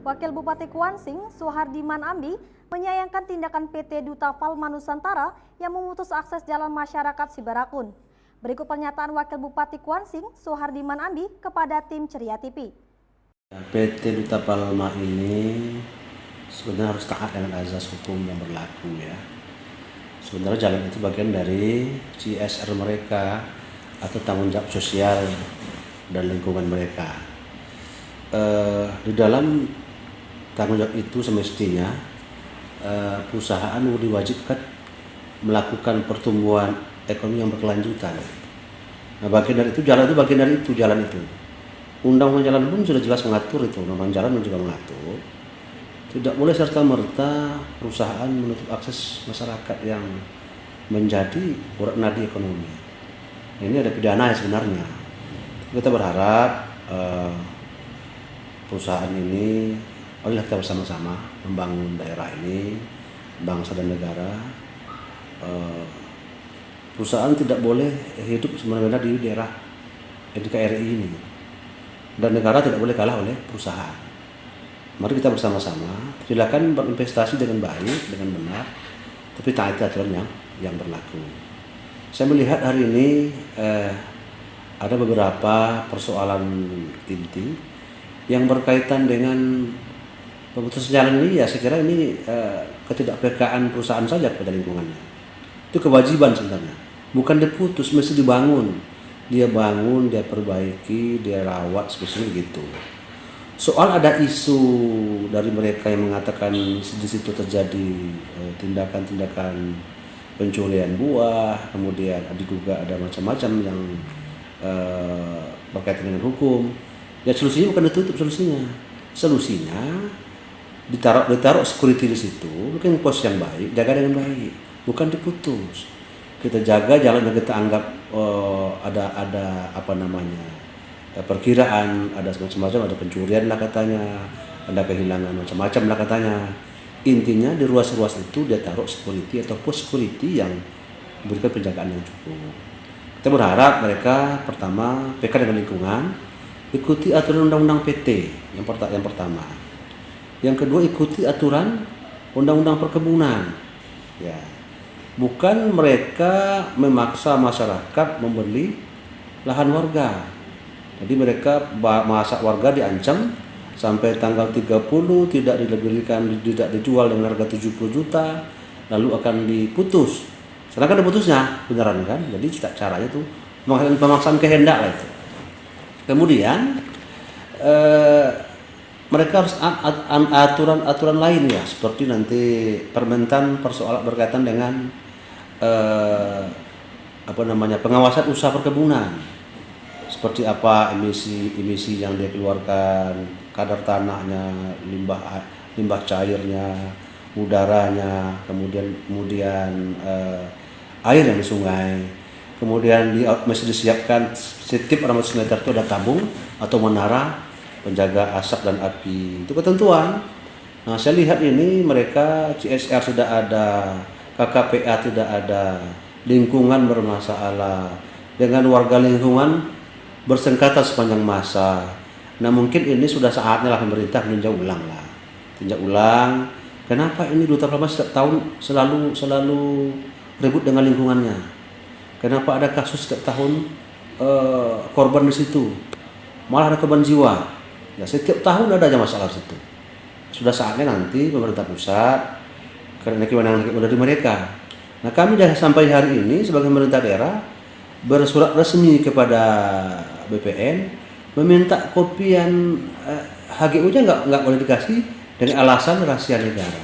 Wakil Bupati Kuansing, Suhardiman Ambi, menyayangkan tindakan PT Duta Palma Nusantara yang memutus akses jalan masyarakat Sibarakun. Berikut pernyataan Wakil Bupati Kuansing, Suhardiman Ambi, kepada tim Ceria TV. PT Duta Palma ini sebenarnya harus taat dengan azas hukum yang berlaku ya. Sebenarnya jalan itu bagian dari CSR mereka atau tanggung jawab sosial dan lingkungan mereka. Di dalam tanggung jawab itu semestinya perusahaan diwajibkan melakukan pertumbuhan ekonomi yang berkelanjutan. Nah, bagian dari itu jalan itu jalan itu. Undang-undang jalan pun sudah jelas mengatur itu, undang-undang jalan juga mengatur. Tidak boleh serta-merta perusahaan menutup akses masyarakat yang menjadi urat nadi ekonomi. Ini ada pidana ya sebenarnya. Kita berharap perusahaan ini, marilah kita bersama-sama membangun daerah ini, bangsa dan negara. Perusahaan tidak boleh hidup semena-mena di daerah NKRI ini, dan negara tidak boleh kalah oleh perusahaan. Mari kita bersama-sama, silakan berinvestasi dengan baik, dengan benar, tapi taati aturan yang berlaku. Saya melihat hari ini ada beberapa persoalan inti yang berkaitan dengan pemutusan jalan ini. Ya, saya kira ini ketidakpekaan perusahaan saja kepada lingkungannya. Itu kewajiban sebenarnya, bukan diputus, mesti dibangun. Dia bangun, dia perbaiki, dia rawat, sebesar gitu. Soal ada isu dari mereka yang mengatakan di situ terjadi tindakan-tindakan pencurian buah, kemudian diduga ada macam-macam yang berkaitan dengan hukum. Ya, solusinya bukan ditutup, solusinya ditaruh security di situ, mungkin pos yang baik, jaga dengan baik, bukan diputus. Kita jaga jalan yang kita anggap ada perkiraan, ada macam-macam, ada pencurian lah katanya, ada kehilangan macam-macam lah katanya. Intinya di ruas-ruas itu dia taruh security atau pos security yang memberikan penjagaan yang cukup. Kita berharap mereka pertama peka dengan lingkungan, ikuti aturan undang-undang PT yang pertama. Yang kedua, ikuti aturan undang-undang perkebunan. Ya. Bukan mereka memaksa masyarakat membeli lahan warga. Jadi mereka masa warga diancam sampai tanggal 30 tidak dijual dengan harga 70 juta, lalu akan diputus. Sedangkan diputusnya beneran kan? Jadi caranya itu pemaksaan kehendak lah itu. Kemudian mereka harus aturan lain ya, seperti nanti permentan persoalan berkaitan dengan pengawasan usaha perkebunan. Seperti apa emisi yang dia keluarkan, kadar tanahnya, limbah cairnya, udaranya, kemudian air yang di sungai. Kemudian mesti disiapkan setiap 600 meter itu ada tabung atau menara penjaga asap dan api. Itu ketentuan. Nah, saya lihat ini mereka CSR sudah ada, KKPA tidak ada, lingkungan bermasalah, dengan warga lingkungan bersengketa sepanjang masa. Nah, mungkin ini sudah saatnya lah pemerintah tinjau ulang. Kenapa ini Duta Palma setiap tahun selalu ribut dengan lingkungannya? Kenapa ada kasus setiap tahun korban di situ? Malah ada korban jiwa. Ya, setiap tahun ada aja masalah situ. Sudah saatnya nanti pemerintah pusat, karena kewenangan dari mereka. Nah, kami sudah sampai hari ini sebagai pemerintah daerah bersurat resmi kepada BPN meminta kopian HGU-nya nggak boleh dikasih dengan alasan rahasia negara.